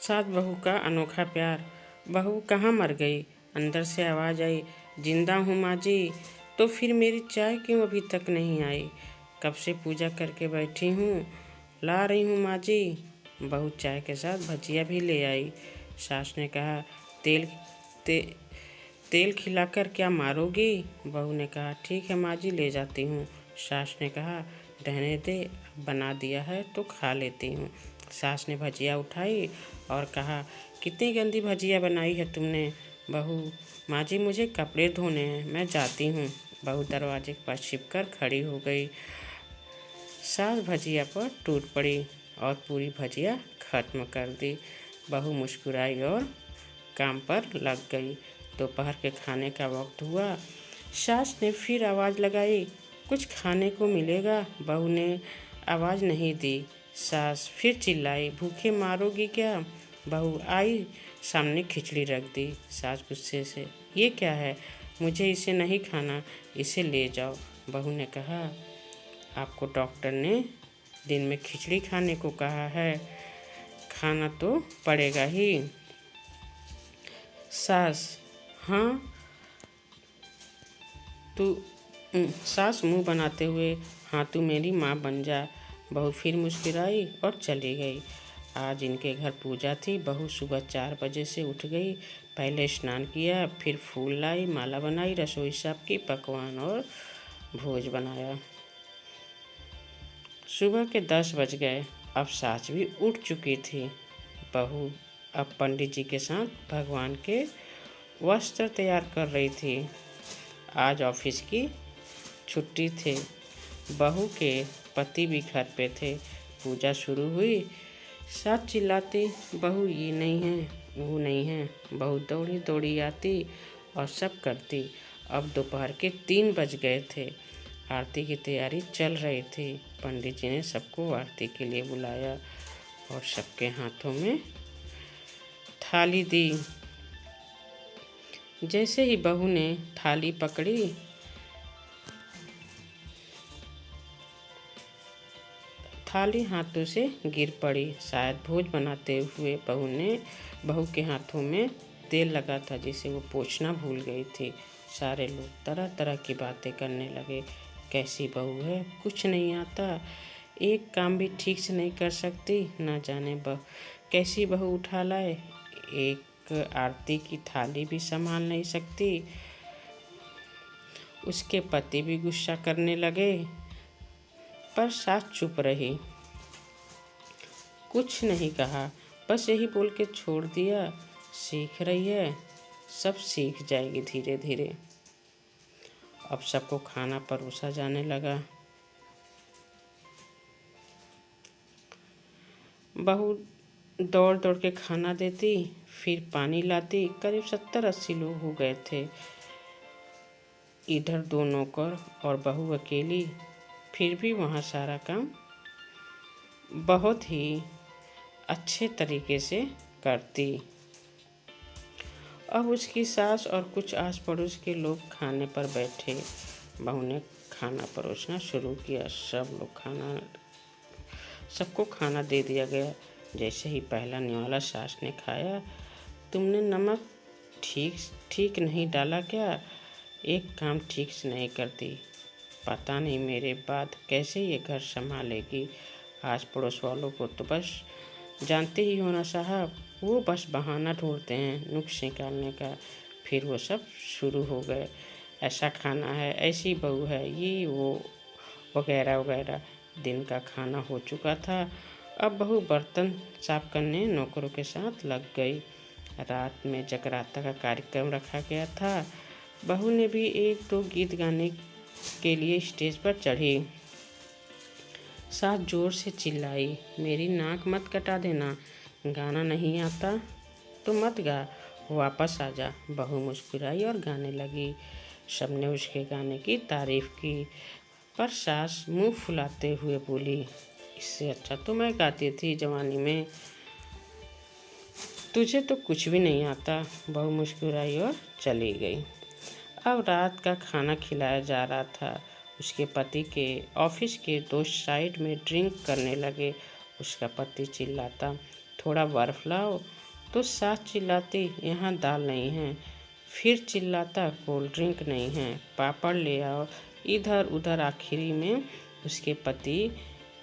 सास बहू का अनोखा प्यार। बहू कहाँ मर गई? अंदर से आवाज़ आई। जिंदा हूँ माँ जी। तो फिर मेरी चाय क्यों अभी तक नहीं आई? कब से पूजा करके बैठी हूँ, ला रही हूँ माँ जी। बहू चाय के साथ भजिया भी ले आई। सास ने कहा, तेल ते, तेल खिलाकर क्या मारोगी? बहू ने कहा, ठीक है माँ जी, ले जाती हूँ। सास ने कहा, रहने दे, बना दिया है तो खा लेती हूँ। सास ने भजिया उठाई और कहा, कितनी गंदी भजिया बनाई है तुमने? बहू, माँ जी मुझे कपड़े धोने हैं, मैं जाती हूँ। बहू दरवाजे पर छिपकर खड़ी हो गई। सास भजिया पर टूट पड़ी और पूरी भजिया खत्म कर दी। बहू मुस्कुराई और काम पर लग गई। दोपहर के खाने का वक्त हुआ। सास ने फिर आवाज़ लगाई, कुछ खाने को मिलेगा? बहू ने आवाज़ नहीं दी। सास फिर चिल्लाई, भूखे मारोगी क्या? बहू आई, सामने खिचड़ी रख दी। सास गुस्से से, ये क्या है? मुझे इसे नहीं खाना, इसे ले जाओ। बहू ने कहा, आपको डॉक्टर ने दिन में खिचड़ी खाने को कहा है, खाना तो पड़ेगा ही। सास, हाँ तू सास मुंह बनाते हुए, हाँ तू मेरी माँ बन जा। बहू फिर मुस्कुराई और चली गई। आज इनके घर पूजा थी। बहू सुबह 4 बजे से उठ गई। पहले स्नान किया, फिर फूल लाई, माला बनाई, रसोई साफ की, पकवान और भोज बनाया। सुबह के 10 बज गए। अब सास भी उठ चुकी थी। बहू अब पंडित जी के साथ भगवान के वस्त्र तैयार कर रही थी। आज ऑफिस की छुट्टी थी। बहू के पति भी घर पे थे। पूजा शुरू हुई। सास चिल्लाती, बहू ये नहीं है, वो नहीं है। बहू दौड़ी दौड़ी आती और सब करती। अब दोपहर के 3 बज गए थे। आरती की तैयारी चल रही थी। पंडित जी ने सबको आरती के लिए बुलाया और सबके हाथों में थाली दी। जैसे ही बहू ने थाली पकड़ी, थाली हाथों से गिर पड़ी। शायद भोज बनाते हुए बहू के हाथों में तेल लगा था, जिसे वो पोंछना भूल गई थी। सारे लोग तरह तरह की बातें करने लगे। कैसी बहू है, कुछ नहीं आता, एक काम भी ठीक से नहीं कर सकती, ना जाने कैसी बहू उठा लाए, एक आरती की थाली भी संभाल नहीं सकती। उसके पति भी गुस्सा करने लगे, पर सास चुप रही, कुछ नहीं कहा, बस यही बोल के छोड़ दिया, सीख रही है, सब सीख जाएगी धीरे धीरे। अब सबको खाना परोसा जाने लगा। बहू दौड़ दौड़ के खाना देती, फिर पानी लाती। करीब 70-80 लोग हो गए थे। इधर 2 नौकर और बहू अकेली, फिर भी वहाँ सारा काम बहुत ही अच्छे तरीके से करती। अब उसकी सास और कुछ आस पड़ोस के लोग खाने पर बैठे। बहू ने खाना परोसना शुरू किया। सबको खाना दे दिया गया। जैसे ही पहला निवाला सास ने खाया, तुमने नमक ठीक नहीं डाला क्या? एक काम ठीक से नहीं करती, पता नहीं मेरे बाद कैसे ये घर संभालेगी। आस पड़ोस वालों को तो बस जानते ही हो ना साहब, वो बस बहाना ढूंढते हैं नुक्स निकालने का। फिर वो सब शुरू हो गए, ऐसा खाना है, ऐसी बहू है, ये वो वगैरह वगैरह। दिन का खाना हो चुका था। अब बहू बर्तन साफ करने नौकरों के साथ लग गई। रात में जगराता का कार्यक्रम रखा गया था। बहू ने भी 1-2 गीत गाने के लिए स्टेज पर चढ़ी। सास जोर से चिल्लाई, मेरी नाक मत कटा देना, गाना नहीं आता तो मत गा, वापस आ जा। बहू मुस्कुराई और गाने लगी। सबने उसके गाने की तारीफ की, पर सास मुंह फुलाते हुए बोली, इससे अच्छा तो मैं गाती थी जवानी में, तुझे तो कुछ भी नहीं आता। बहू मुस्कुराई और चली गई। अब रात का खाना खिलाया जा रहा था। उसके पति के ऑफिस के दोस्त साइड में ड्रिंक करने लगे। उसका पति चिल्लाता, थोड़ा बर्फ लाओ। तो सास चिल्लाती, यहाँ दाल नहीं है। फिर चिल्लाता, कोल्ड ड्रिंक नहीं है। पापड़ ले आओ। इधर उधर आखिरी में उसके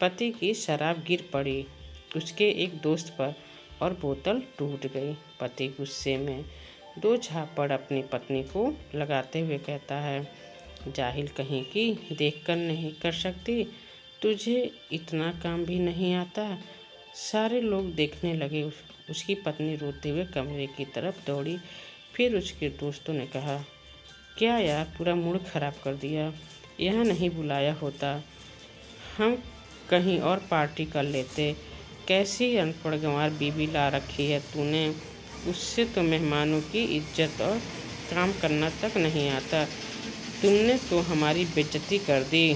पति की शराब गिर पड़ी उसके एक दोस्त पर और बोतल टूट गई। पति गुस्से में दो झापड़ अपनी पत्नी को लगाते हुए कहता है, जाहिल कहीं की, देखकर नहीं कर सकती, तुझे इतना काम भी नहीं आता। सारे लोग देखने लगे। उसकी पत्नी रोते हुए कमरे की तरफ दौड़ी। फिर उसके दोस्तों ने कहा, क्या यार, पूरा मूड खराब कर दिया। यहाँ नहीं बुलाया होता, हम कहीं और पार्टी कर लेते। कैसी अनपढ़ गंवार बीवी ला रखी है तूने। उससे तो मेहमानों की इज्जत और काम करना तक नहीं आता। तुमने तो हमारी बेइज्जती कर दी।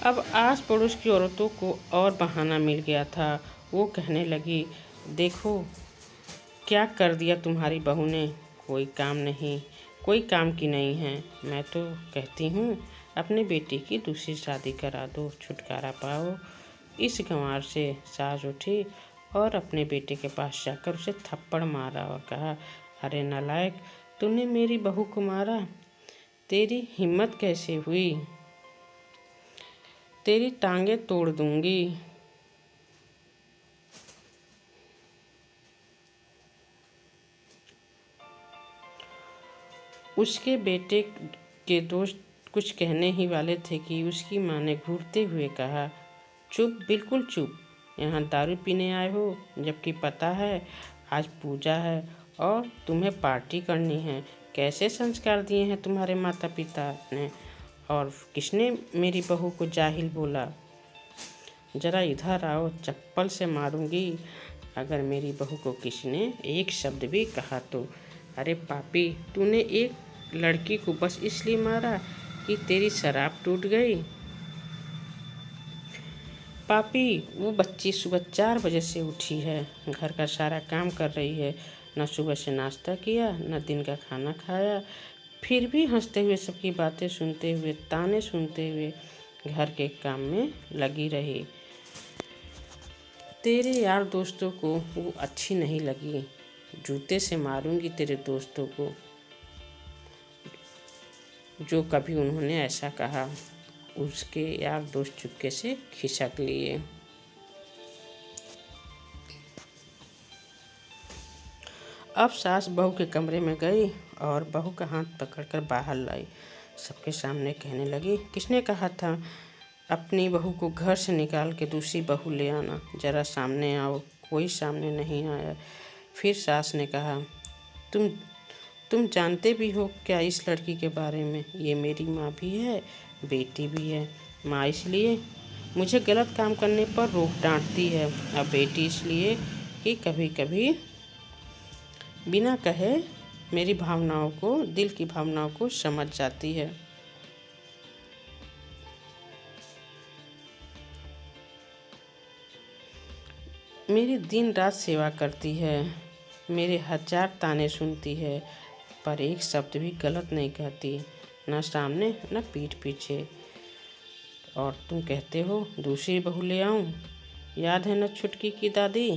अब आस पड़ोस की औरतों को और बहाना मिल गया था। वो कहने लगी, देखो क्या कर दिया तुम्हारी बहू ने। कोई काम की नहीं है। मैं तो कहती हूँ अपने बेटी की दूसरी शादी करा दो, छुटकारा पाओ इस गंवार से। सास उठी और अपने बेटे के पास जाकर उसे थप्पड़ मारा और कहा, अरे नालायक, तूने मेरी बहू को मारा। तेरी हिम्मत कैसे हुई, तेरी टांगें तोड़ दूंगी। उसके बेटे के दोस्त कुछ कहने ही वाले थे कि उसकी माँ ने घूरते हुए कहा, चुप, बिल्कुल चुप। यहाँ दारू पीने आए हो, जबकि पता है आज पूजा है और तुम्हें पार्टी करनी है। कैसे संस्कार दिए हैं तुम्हारे माता पिता ने। और किसने मेरी बहू को जाहिल बोला। जरा इधर आओ, चप्पल से मारूंगी अगर मेरी बहू को किसी ने एक शब्द भी कहा तो। अरे पापी, तूने एक लड़की को बस इसलिए मारा कि तेरी शराब टूट गई। पापी, वो बच्ची सुबह 4 बजे से उठी है, घर का सारा काम कर रही है। न सुबह से नाश्ता किया, न दिन का खाना खाया, फिर भी हंसते हुए सबकी बातें सुनते हुए, ताने सुनते हुए घर के काम में लगी रही। तेरे यार दोस्तों को वो अच्छी नहीं लगी। जूते से मारूंगी तेरे दोस्तों को जो कभी उन्होंने ऐसा कहा। उसके यार दोस्त चुपके से खिसक लिए। अब सास बहू के कमरे में गई और बहू का हाथ पकड़कर बाहर लाई। सबके सामने कहने लगी, किसने कहा था अपनी बहू को घर से निकाल के दूसरी बहू ले आना। जरा सामने आओ। कोई सामने नहीं आया। फिर सास ने कहा, तुम जानते भी हो क्या इस लड़की के बारे में। ये मेरी माँ भी है, बेटी भी है। माँ इसलिए मुझे गलत काम करने पर रोक डांटती है, और बेटी इसलिए कि कभी कभी बिना कहे मेरी भावनाओं को, दिल की भावनाओं को समझ जाती है। मेरी दिन रात सेवा करती है, मेरे 1000 ताने सुनती है, पर एक शब्द भी गलत नहीं कहती, न सामने न पीठ पीछे। और तुम कहते हो दूसरी बहू ले आऊं। याद है न छुटकी की दादी।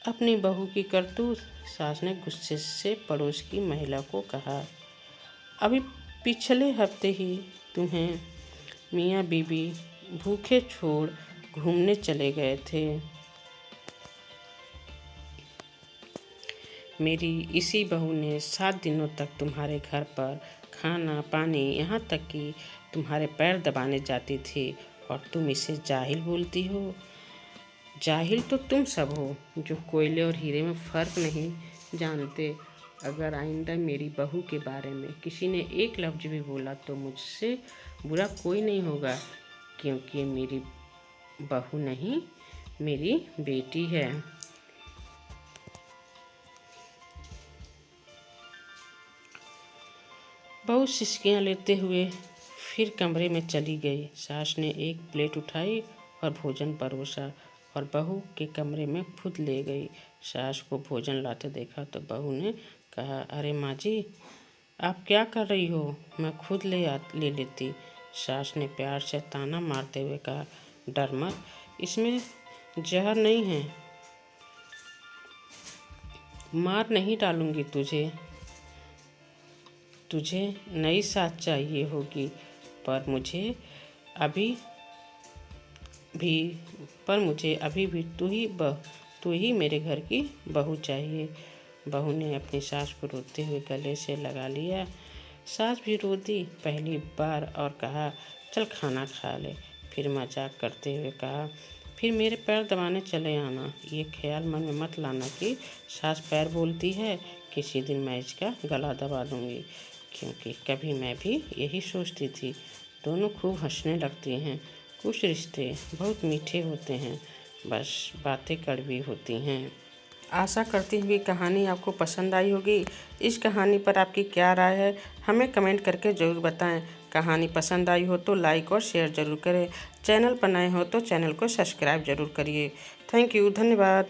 अपनी बहू की करतूत। सास ने गुस्से से पड़ोस की महिला को कहा, अभी पिछले हफ्ते ही तुम्हें मियाँ बीबी भूखे छोड़ घूमने चले गए थे। मेरी इसी बहू ने 7 दिनों तक तुम्हारे घर पर खाना पानी, यहाँ तक कि तुम्हारे पैर दबाने जाती थी, और तुम इसे जाहिल बोलती हो। जाहिल तो तुम सब हो जो कोयले और हीरे में फ़र्क नहीं जानते। अगर आइंदा मेरी बहू के बारे में किसी ने एक लफ्ज़ भी बोला तो मुझसे बुरा कोई नहीं होगा, क्योंकि ये मेरी बहू नहीं, मेरी बेटी है। बहू सिसकियाँ लेते हुए फिर कमरे में चली गई। सास ने एक प्लेट उठाई और भोजन परोसा और बहू के कमरे में खुद ले गई। सास को भोजन लाते देखा तो बहू ने कहा, अरे माँ जी, आप क्या कर रही हो, मैं खुद ले लेती। सास ने प्यार से ताना मारते हुए कहा, डर मत, इसमें जहर नहीं है, मार नहीं डालूंगी तुझे। तुझे नई साथ चाहिए होगी, पर मुझे अभी भी तू ही मेरे घर की बहू चाहिए। बहू ने अपनी सास को रोते हुए गले से लगा लिया। सास भी रो दी पहली बार और कहा, चल खाना खा ले। फिर मजाक करते हुए कहा, फिर मेरे पैर दबाने चले आना। ये ख्याल मन में मत लाना कि सास पैर बोलती है, किसी दिन मैं इसका गला दबा दूंगी, क्योंकि कभी मैं भी यही सोचती थी। दोनों खूब हंसने लगती हैं। कुछ रिश्ते बहुत मीठे होते हैं, बस बातें कड़वी होती हैं। आशा करती हूँ कि कहानी आपको पसंद आई होगी। इस कहानी पर आपकी क्या राय है, हमें कमेंट करके ज़रूर बताएं। कहानी पसंद आई हो तो लाइक और शेयर ज़रूर करें। चैनल पर नए हो तो चैनल को सब्सक्राइब ज़रूर करिए। थैंक यू, धन्यवाद।